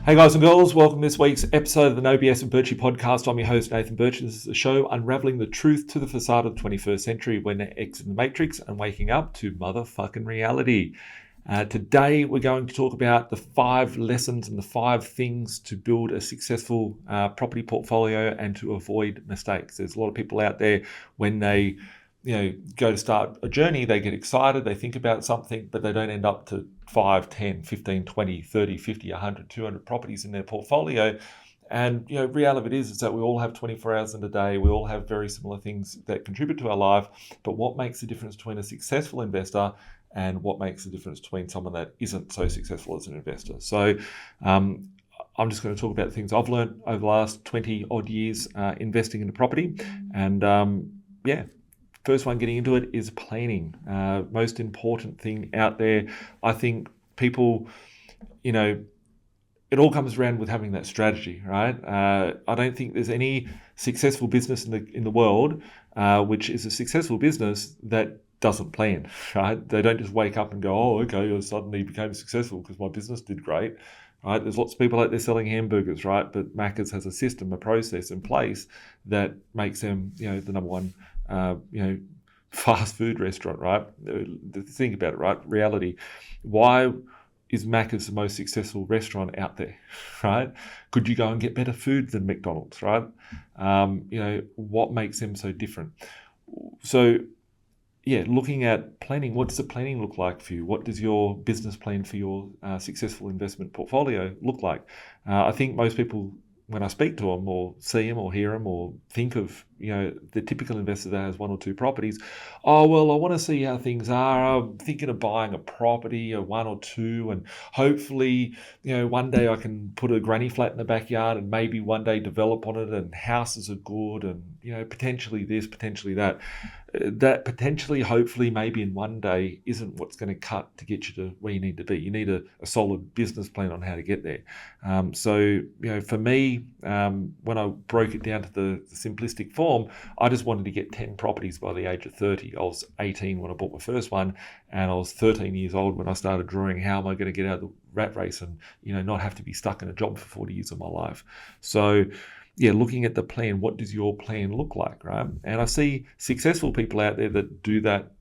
Hey guys and girls, welcome to this week's episode of the No.B.S. and Birchy podcast. I'm your host, Nathan Birch. This is a show unraveling the truth to the facade of the 21st century when they're exiting the matrix and waking up to motherfucking reality. Today, we're going to talk about the 5 lessons and the 5 things to build a successful property portfolio and to avoid mistakes. There's a lot of people out there when they go to start a journey, they get excited, they think about something, but they don't end up to 5, 10, 15, 20, 30, 50, 100, 200 properties in their portfolio. And reality is that we all have 24 hours in a day. We all have very similar things that contribute to our life. But what makes the difference between a successful investor and what makes the difference between someone that isn't so successful as an investor? So I'm just going to talk about the things I've learned over the last 20 odd years investing in property. And first one getting into it is planning. Most important thing out there. I think people, it all comes around with having that strategy, right? I don't think there's any successful business in the world which is a successful business that doesn't plan, right? They don't just wake up and go, oh, okay, I suddenly became successful because my business did great, right? There's lots of people out there selling hamburgers, right? But Macca's has a system, a process in place that makes them, the number one, fast food restaurant, right? Think about it, right? Reality. Why is Macca's the most successful restaurant out there, right? Could you go and get better food than McDonald's, right? What makes them so different? So, looking at planning, what does the planning look like for you? What does your business plan for your successful investment portfolio look like? I think most people, when I speak to them or see them or hear them or think of, the typical investor that has 1 or 2 properties, oh, well, I want to see how things are. I'm thinking of buying a property, or 1 or 2, and hopefully, one day I can put a granny flat in the backyard and maybe one day develop on it, and houses are good, and, potentially this, potentially that. That potentially, hopefully, maybe in one day isn't what's going to cut to get you to where you need to be. You need a solid business plan on how to get there. For me, when I broke it down to the simplistic form, I just wanted to get 10 properties by the age of 30. I was 18 when I bought my first one, and I was 13 years old when I started drawing how am I going to get out of the rat race and not have to be stuck in a job for 40 years of my life. So looking at the plan, what does your plan look like, right? And I see successful people out there that do that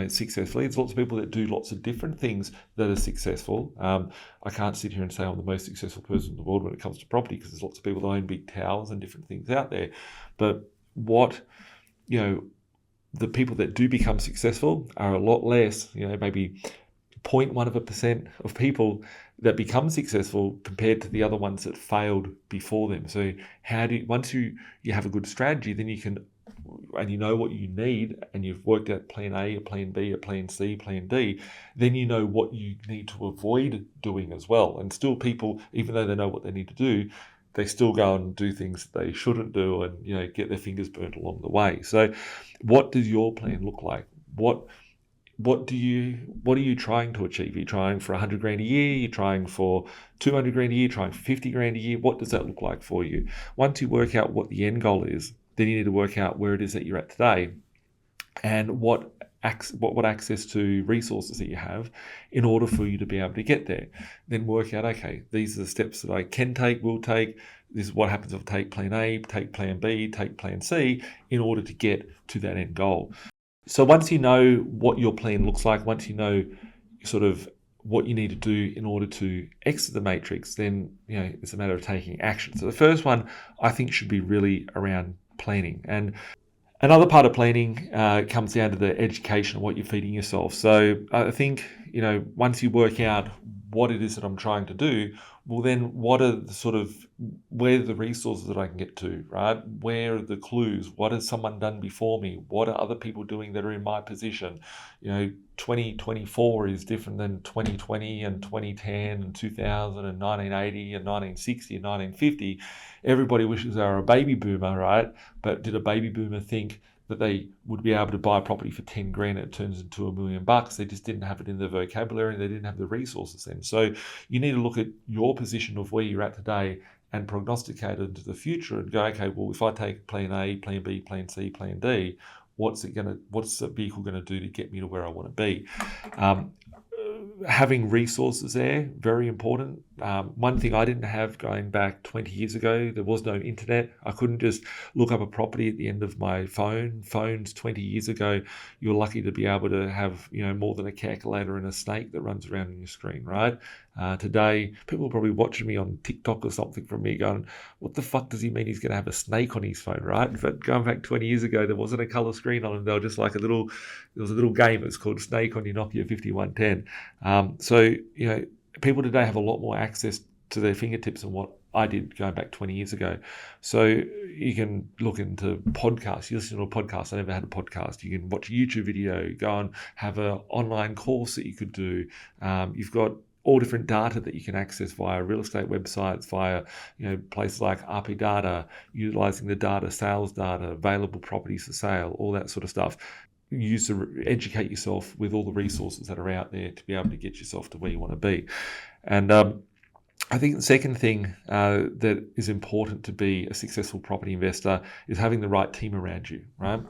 successfully. There's lots of people that do lots of different things that are successful. I can't sit here and say I'm the most successful person in the world when it comes to property, because there's lots of people that own big towers and different things out there. But what, the people that do become successful are a lot less, maybe 0.1% of people that become successful compared to the other ones that failed before them. So once you have a good strategy, then you can, and you know what you need, and you've worked out plan A, a plan B, a plan C, plan D, then you know what you need to avoid doing as well. And still people, even though they know what they need to do, they still go and do things that they shouldn't do and, get their fingers burnt along the way. So what does your plan look like? What are you trying to achieve? Are you trying for 100 grand a year? You're trying for 200 grand a year, trying for 50 grand a year? What does that look like for you? Once you work out what the end goal is, then you need to work out where it is that you're at today and what access to resources that you have in order for you to be able to get there. Then work out, okay, these are the steps that I can take, will take. This is what happens if I take plan A, take plan B, take plan C in order to get to that end goal. So once you know what your plan looks like, once you know sort of what you need to do in order to exit the matrix, then it's a matter of taking action. So the first one I think should be really around planning. And another part of planning comes down to the education of what you're feeding yourself. So I think, once you work out what it is that I'm trying to do, well, then what are where are the resources that I can get to, right? Where are the clues? What has someone done before me? What are other people doing that are in my position? 2024 is different than 2020 and 2010 and 2000 and 1980 and 1960 and 1950. Everybody wishes they were a baby boomer, right? But did a baby boomer think that they would be able to buy a property for 10 grand and it turns into $1 million? They just didn't have it in their vocabulary. They didn't have the resources then. So you need to look at your position of where you're at today and prognosticate into the future and go, okay, well, if I take plan A, plan B, plan C, plan D, what's the vehicle going to do to get me to where I want to be? having resources there, very important. One thing I didn't have going back 20 years ago, there was no internet. I couldn't just look up a property at the end of my phone. Phones 20 years ago, you were lucky to be able to have, more than a calculator and a snake that runs around on your screen, right? Today, people are probably watching me on TikTok or something from me going, what the fuck does he mean he's going to have a snake on his phone, right? But going back 20 years ago, there wasn't a color screen on them. They were just like there was a little game. It was called Snake on your Nokia 5110. So, people today have a lot more access to their fingertips than what I did going back 20 years ago. So you can look into podcasts. You listen to a podcast. I never had a podcast. You can watch a YouTube video, go and have an online course that you could do. You've got all different data that you can access via real estate websites, via places like RP Data, utilizing the data, sales data, available properties for sale, all that sort of stuff. Use to educate yourself with all the resources that are out there to be able to get yourself to where you want to be. And I think the second thing that is important to be a successful property investor is having the right team around you, right?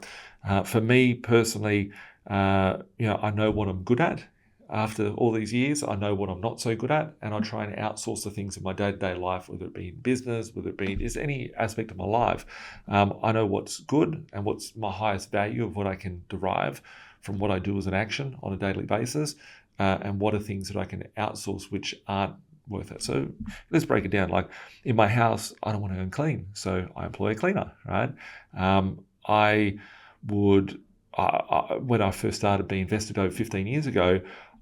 For me personally, I know what I'm good at. After all these years, I know what I'm not so good at, and I try and outsource the things in my day-to-day life, whether it be in business, whether it be in any aspect of my life. I know what's good and what's my highest value of what I can derive from what I do as an action on a daily basis, and what are things that I can outsource which aren't worth it. So let's break it down. Like in my house, I don't want to go and clean, so I employ a cleaner, right? When I first started B.Invested over 15 years ago,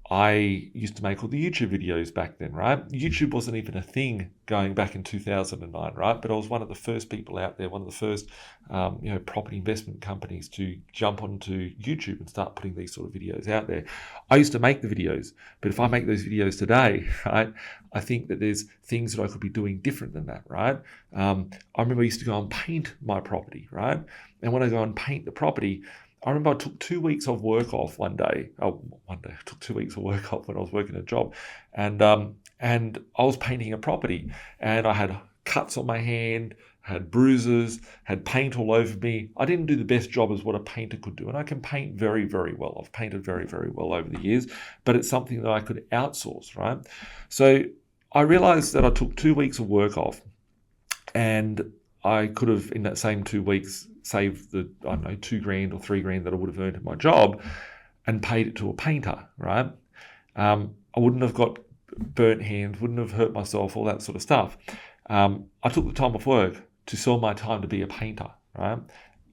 I used to make all the YouTube videos back then, right? YouTube wasn't even a thing going back in 2009, right? But I was one of the first people out there, one of the first, property investment companies to jump onto YouTube and start putting these sort of videos out there. I used to make the videos, but if I make those videos today, right, I think that there's things that I could be doing different than that, right? I remember I used to go and paint my property, right? And when I go and paint the property, I remember I took 2 weeks of work off one day. I took 2 weeks of work off when I was working a job, and I was painting a property, and I had cuts on my hand, had bruises, had paint all over me. I didn't do the best job as what a painter could do, and I can paint very, very well. I've painted very, very well over the years, but it's something that I could outsource, right? So I realized that I took 2 weeks of work off, and I could have, in that same 2 weeks, saved the, $2,000 or $3,000 that I would have earned at my job and paid it to a painter, right? I wouldn't have got burnt hands, wouldn't have hurt myself, all that sort of stuff. I took the time off work to sell my time to be a painter, right?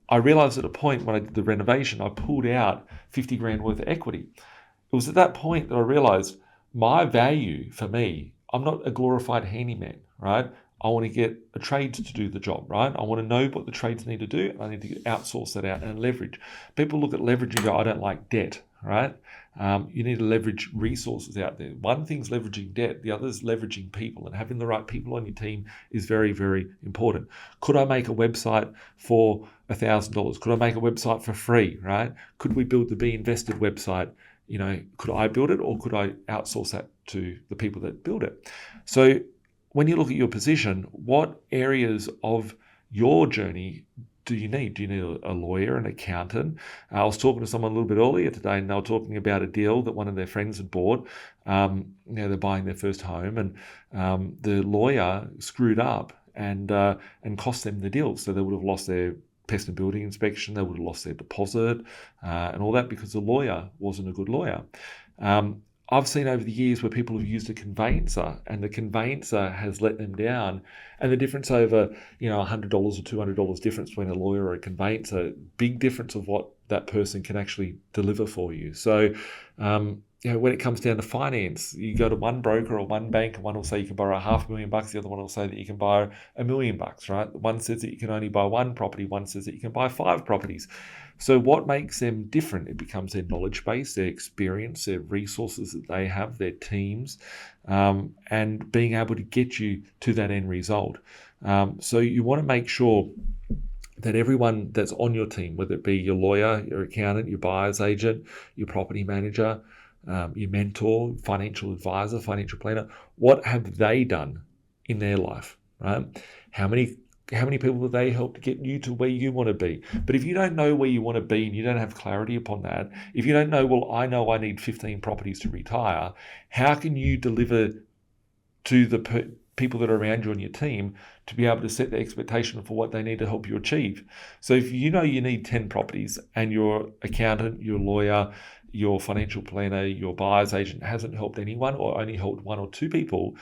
I realized at a point when I did the renovation, I pulled out $50,000 worth of equity. It was at that point that I realized my value for me, I'm not a glorified handyman, right? I want to get a trade to do the job, right? I want to know what the trades need to do, and I need to outsource that out and leverage. People look at leverage and go, I don't like debt, right? You need to leverage resources out there. One thing's leveraging debt, the other is leveraging people, and having the right people on your team is very, very important. Could I make a website for $1,000? Could I make a website for free, right? Could we build the B.Invested website? Could I build it, or could I outsource that to the people that build it? So when you look at your position, what areas of your journey do you need? Do you need a lawyer, an accountant? I was talking to someone a little bit earlier today, and they were talking about a deal that one of their friends had bought. They're buying their first home, and the lawyer screwed up and cost them the deal. So they would have lost their pest and building inspection, they would have lost their deposit, and all that because the lawyer wasn't a good lawyer. I've seen over the years where people have used a conveyancer, and the conveyancer has let them down, and the difference over $100 or $200 difference between a lawyer or a conveyancer, big difference of what that person can actually deliver for you. So when it comes down to finance, you go to one broker or one bank, and one will say you can borrow $500,000, the other one will say that you can borrow $1 million, right? One says that you can only buy one property, one says that you can buy 5 properties. So what makes them different? It becomes their knowledge base, their experience, their resources that they have, their teams, and being able to get you to that end result. So you want to make sure that everyone that's on your team, whether it be your lawyer, your accountant, your buyer's agent, your property manager, your mentor, financial advisor, financial planner, what have they done in their life, right? How many How many people do they help to get you to where you want to be? But if you don't know where you want to be and you don't have clarity upon that, if you don't know I need 15 properties to retire, how can you deliver to the people that are around you on your team to be able to set the expectation for what they need to help you achieve? So if you know you need 10 properties and your accountant, your lawyer, your financial planner, your buyer's agent hasn't helped anyone or only helped one or two people,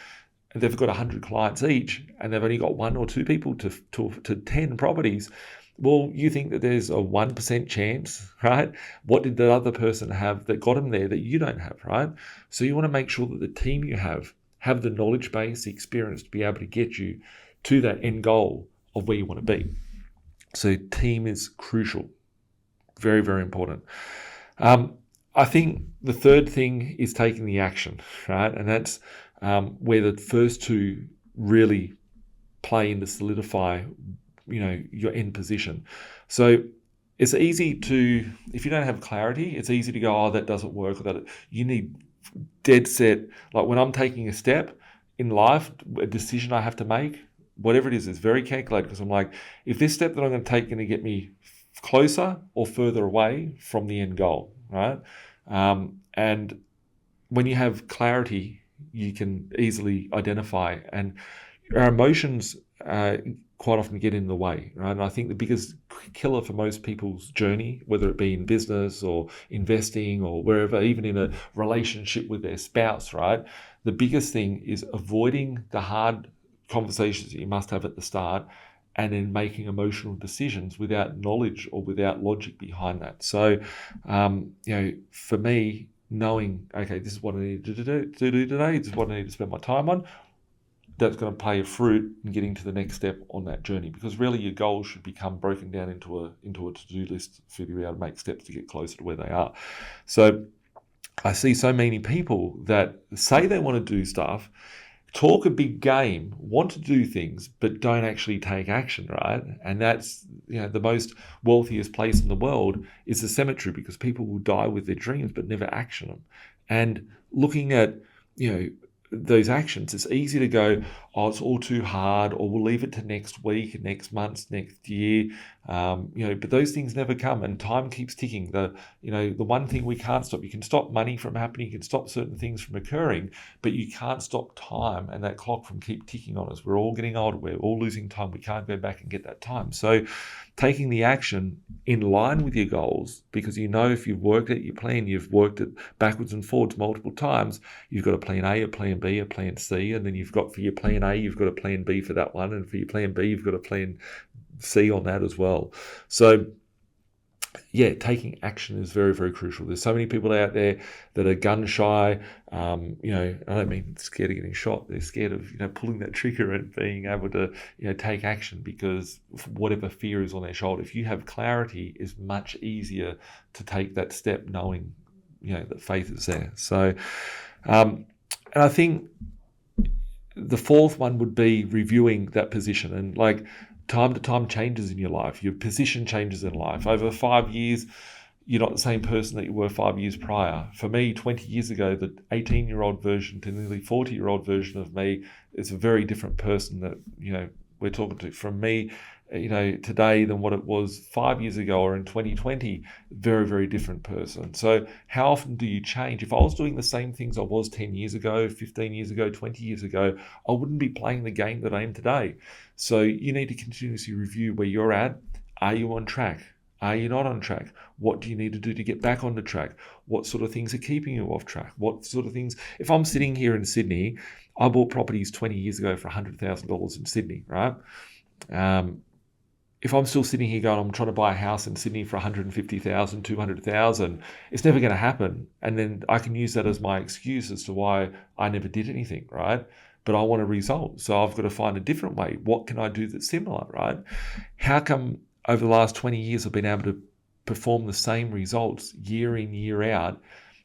and they've got 100 clients each and they've only got one or two people to 10 properties, well, you think that there's a 1% chance, right? What did the other person have that got them there that you don't have, right? So you want to make sure that the team you have the knowledge base, the experience to be able to get you to that end goal of where you want to be. So team is crucial. Very, very important. I think the third thing is taking the action, right? And that's where the first two really play in to solidify, your end position. So it's easy to, if you don't have clarity, it's easy to go, oh, that doesn't work. Or that you need dead set. Like when I'm taking a step in life, a decision I have to make, whatever it is, it's very calculated because I'm like, if this step that I'm going to take is going to get me closer or further away from the end goal, right? And when you have clarity, you can easily identify, and our emotions quite often get in the way, right? And I think the biggest killer for most people's journey, whether it be in business or investing or wherever, even in a relationship with their spouse, right? The biggest thing is avoiding the hard conversations that you must have at the start and then making emotional decisions without knowledge or without logic behind that. So, for me, knowing, okay, this is what I need to do today, this is what I need to spend my time on, that's going to play a fruit in getting to the next step on that journey, because really your goals should become broken down into a to-do list for you to be able to make steps to get closer to where they are. So I see so many people that say they want to do stuff, talk a big game, want to do things, but don't actually take action, right? And that's, the most wealthiest place in the world is the cemetery, because people will die with their dreams but never action them. And looking at, those actions, it's easy to go, oh, it's all too hard, or we'll leave it to next week, next month, next year, but those things never come, and time keeps ticking. The one thing we can't stop, you can stop money from happening, you can stop certain things from occurring, but you can't stop time and that clock from keep ticking on us. We're all getting older, we're all losing time, we can't go back and get that time. So taking the action in line with your goals, because if you've worked at your plan, you've worked it backwards and forwards multiple times, you've got a plan A, a plan B, a plan C, and then you've got for your plan A, you've got a plan B for that one, and for your plan B, you've got a plan C on that as well. So taking action is very, very crucial. There's so many people out there that are gun shy. I don't mean scared of getting shot. They're scared of, pulling that trigger and being able to, take action, because whatever fear is on their shoulder, if you have clarity, it's much easier to take that step knowing, that faith is there. So, and I think the fourth one would be reviewing that position, and time to time changes in your life. Your position changes in life. Over 5 years, you're not the same person that you were 5 years prior. For me, 20 years ago, the 18-year-old version to nearly 40-year-old version of me is a very different person that, we're talking to. From me, today than what it was 5 years ago or in 2020, very, very different person. So how often do you change? If I was doing the same things I was 10 years ago, 15 years ago, 20 years ago, I wouldn't be playing the game that I am today. So you need to continuously review where you're at. Are you on track? Are you not on track? What do you need to do to get back on the track? What sort of things are keeping you off track? What sort of things? If I'm sitting here in Sydney, I bought properties 20 years ago for $100,000 in Sydney, right? If I'm still sitting here going, I'm trying to buy a house in Sydney for 150,000, 200,000, it's never going to happen. And then I can use that as my excuse as to why I never did anything, right? But I want a result. So I've got to find a different way. What can I do that's similar, right? How come over the last 20 years I've been able to perform the same results year in, year out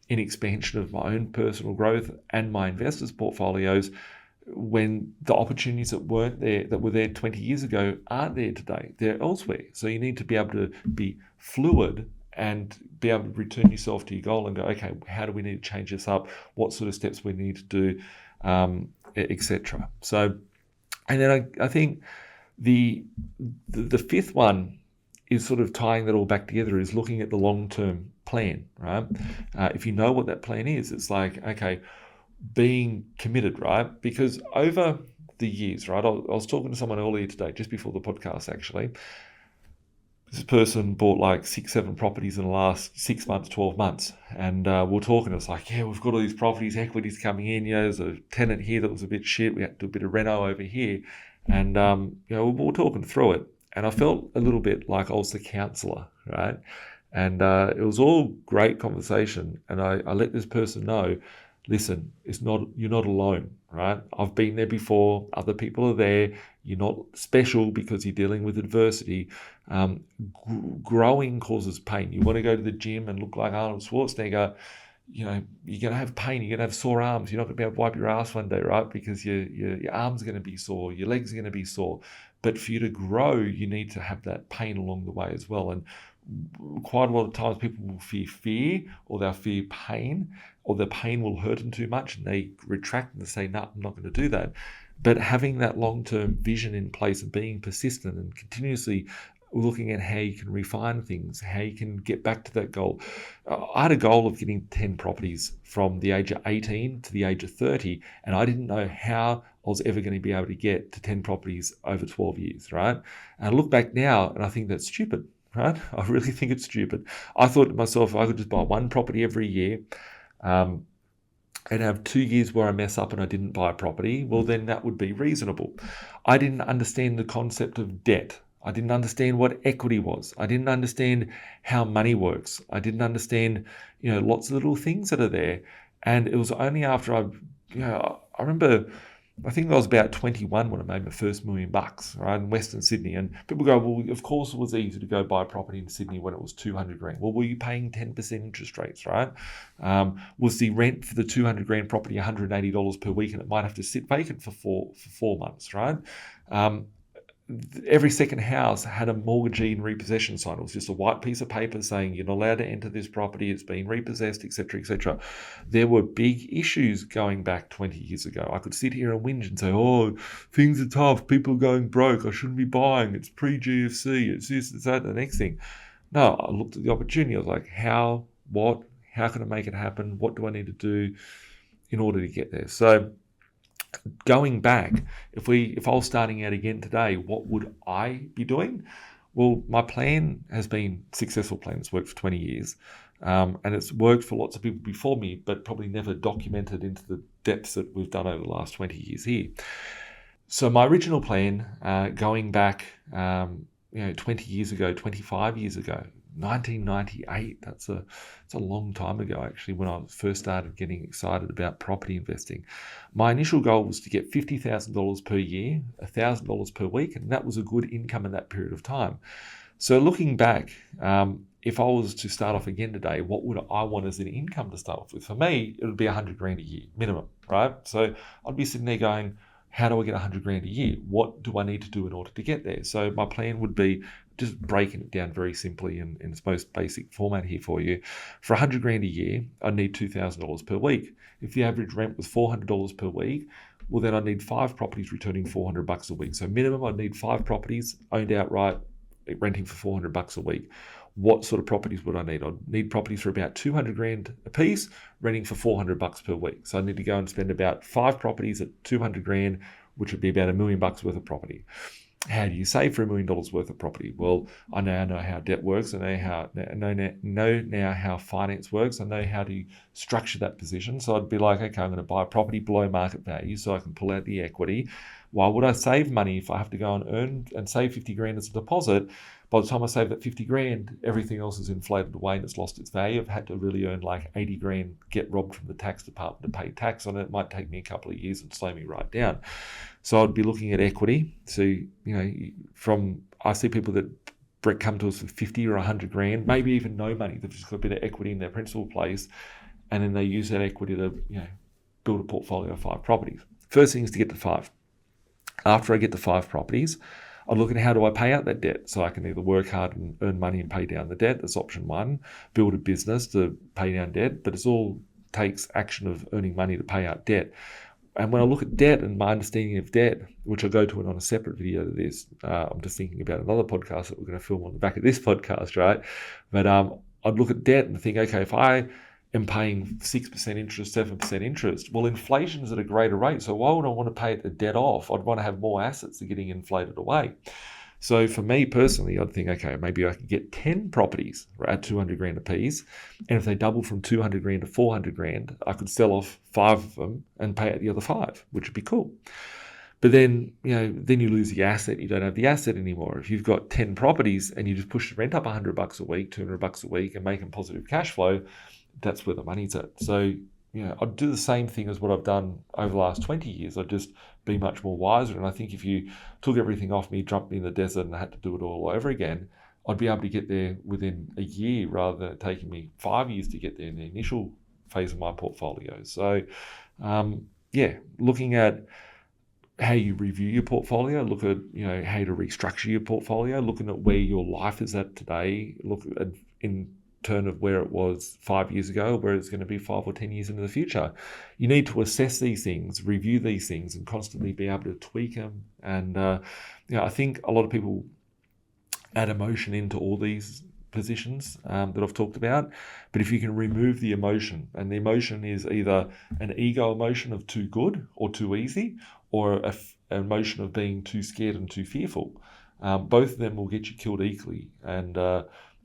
in expansion of my own personal growth and my investors' portfolios, when the opportunities that were there 20 years ago aren't there today? They're elsewhere. So you need to be able to be fluid and be able to return yourself to your goal and go, okay, how do we need to change this up? What sort of steps we need to do, etc. So, and then I think The fifth one is sort of tying that all back together, is looking at the long-term plan, right? If you know what that plan is, it's like, okay, being committed, right? Because over the years, right, I was talking to someone earlier today, just before the podcast actually. This person bought like 6-7 properties in the last 6 months, 12 months. And we're talking, it's like, yeah, we've got all these properties, equities coming in. There's a tenant here that was a bit shit. We had to do a bit of reno over here. And, we're talking through it. And I felt a little bit like I was the counsellor, right? And it was all great conversation. And I let this person know, listen, you're not alone, right? I've been there before. Other people are there. You're not special because you're dealing with adversity. Growing causes pain. You want to go to the gym and look like Arnold Schwarzenegger, you're going to have pain. You're going to have sore arms. You're not going to be able to wipe your ass one day, right? Because your arms are going to be sore. Your legs are going to be sore. But for you to grow, you need to have that pain along the way as well. And quite a lot of times people will fear, or they'll fear pain, or the pain will hurt them too much, and they retract and they say, no, I'm not going to do that. But having that long-term vision in place and being persistent and continuously looking at how you can refine things, how you can get back to that goal. I had a goal of getting 10 properties from the age of 18 to the age of 30, and I didn't know how I was ever going to be able to get to 10 properties over 12 years, right? And I look back now and I think that's stupid, right? I really think it's stupid. I thought to myself, if I could just buy one property every year, and have 2 years where I mess up and I didn't buy a property, well, then that would be reasonable. I didn't understand the concept of debt. I didn't understand what equity was. I didn't understand how money works. I didn't understand, lots of little things that are there. And it was only after I remember, I think I was about 21 when I made my first $1 million, right, in Western Sydney. And people go, well, of course it was easy to go buy a property in Sydney when it was 200 grand. Well, were you paying 10% interest rates, right? Was the rent for the 200 grand property $180 per week, and it might have to sit vacant for four months, right? Every second house had a mortgagee and repossession sign. It was just a white piece of paper saying you're not allowed to enter this property, it's been repossessed, etc., etc. There were big issues going back 20 years ago. I could sit here and whinge and say, oh, things are tough, people are going broke, I shouldn't be buying, it's pre-GFC, it's this, it's that, the next thing. No, I looked at the opportunity. I was like, how can I make it happen? What do I need to do in order to get there? So going back, if I was starting out again today, what would I be doing? Well, my plan has been a successful plan. It's worked for 20 years. And it's worked for lots of people before me, but probably never documented into the depths that we've done over the last 20 years here. So my original plan, going back 20 years ago, 25 years ago, 1998, that's a long time ago actually, when I first started getting excited about property investing. My initial goal was to get $50,000 per year, $1,000 per week, and that was a good income in that period of time. So looking back, if I was to start off again today, what would I want as an income to start off with? For me, it would be 100 grand a year minimum, right? So I'd be sitting there going, how do I get 100 grand a year? What do I need to do in order to get there? So my plan would be, just breaking it down very simply in its most basic format here for you. For 100 grand a year, I need $2,000 per week. If the average rent was $400 per week, well, then I need 5 properties returning $400 a week. So minimum, I need 5 properties owned outright, renting for $400 a week. What sort of properties would I need? I'd need properties for about 200 grand a piece, renting for $400 per week. So I need to go and spend about 5 properties at 200 grand, which would be about $1 million worth of property. How do you save for $1 million worth of property? Well, I now know how debt works. I know now how finance works. I know how to structure that position. So I'd be like, okay, I'm going to buy a property below market value so I can pull out the equity. Why would I save money if I have to go and earn and save 50 grand as a deposit? By the time I save that 50 grand, everything else is inflated away and it's lost its value. I've had to really earn like 80 grand, get robbed from the tax department to pay tax on it. It might take me a couple of years and slow me right down. So I'd be looking at equity. So, I see people that come to us with 50 or 100 grand, maybe even no money. They've just got a bit of equity in their principal place, and then they use that equity to, build a portfolio of 5 properties. First thing is to get to 5. After I get to 5 properties, I look at how do I pay out that debt. So I can either work hard and earn money and pay down the debt. That's option 1. Build a business to pay down debt, but it all takes action of earning money to pay out debt. And when I look at debt and my understanding of debt, which I'll go to it on a separate video to this, I'm just thinking about another podcast that we're going to film on the back of this podcast, right? But I'd look at debt and think, okay, if I am paying 6% interest, 7% interest, well, inflation is at a greater rate. So why would I want to pay the debt off? I'd want to have more assets that are getting inflated away. So for me personally, I'd think, okay, maybe I could get 10 properties at 200 grand a piece. And if they double from 200 grand to 400 grand, I could sell off 5 of them and pay out the other 5, which would be cool. But then, then you lose the asset. You don't have the asset anymore. If you've got 10 properties and you just push the rent up $100 a week, $200 a week and making positive cash flow, that's where the money's at. So, I'd do the same thing as what I've done over the last 20 years. I'd just be much more wiser. And I think if you took everything off me, dumped me in the desert and I had to do it all over again, I'd be able to get there within a year rather than it taking me 5 years to get there in the initial phase of my portfolio. So, looking at how you review your portfolio, look at, how to restructure your portfolio, looking at where your life is at today, look at in turn of where it was 5 years ago, where it's going to be 5 or 10 years into the future. You need to assess these things, review these things, and constantly be able to tweak them. And I think a lot of people add emotion into all these positions that I've talked about. But if you can remove the emotion, and the emotion is either an ego emotion of too good or too easy, or an emotion of being too scared and too fearful, both of them will get you killed equally. And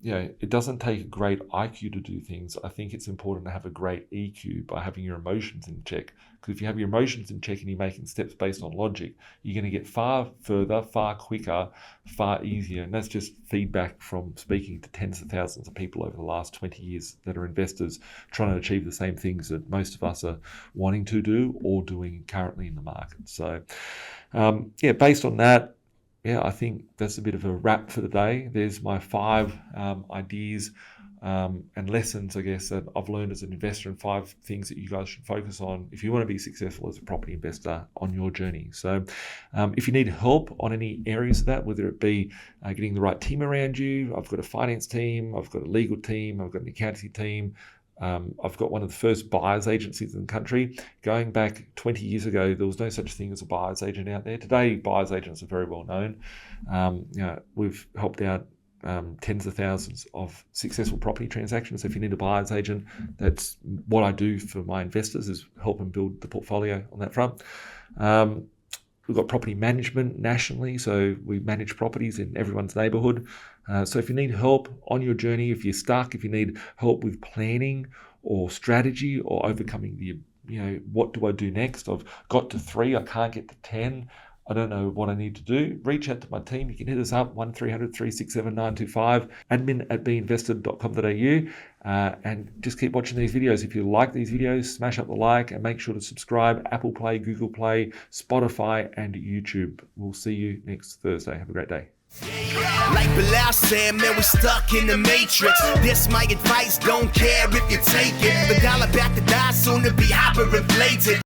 it doesn't take a great IQ to do things. I think it's important to have a great EQ by having your emotions in check. Because if you have your emotions in check and you're making steps based on logic, you're going to get far further, far quicker, far easier. And that's just feedback from speaking to tens of thousands of people over the last 20 years that are investors trying to achieve the same things that most of us are wanting to do or doing currently in the market. So, based on that, I think that's a bit of a wrap for the day. There's my 5 ideas and lessons, I guess, that I've learned as an investor, and 5 things that you guys should focus on if you want to be successful as a property investor on your journey. So if you need help on any areas of that, whether it be getting the right team around you, I've got a finance team, I've got a legal team, I've got an accountancy team, I've got one of the first buyer's agencies in the country. Going back 20 years ago, there was no such thing as a buyer's agent out there. Today, buyer's agents are very well known. We've helped out tens of thousands of successful property transactions. So if you need a buyer's agent, that's what I do for my investors, is help them build the portfolio on that front. We've got property management nationally, so we manage properties in everyone's neighbourhood. So if you need help on your journey, if you're stuck, if you need help with planning or strategy or overcoming what do I do next? I've got to 3, I can't get to 10. I don't know what I need to do. Reach out to my team. You can hit us up 1300-367-925, admin@binvested.com.au, and just keep watching these videos. If you like these videos, smash up the like and make sure to subscribe. Apple Play, Google Play, Spotify, and YouTube. We'll see you next Thursday. Have a great day. Like Bilal said, man, we stuck in the matrix. This my advice, don't care if you take it. The dollar back to die, soon to be hyperinflated.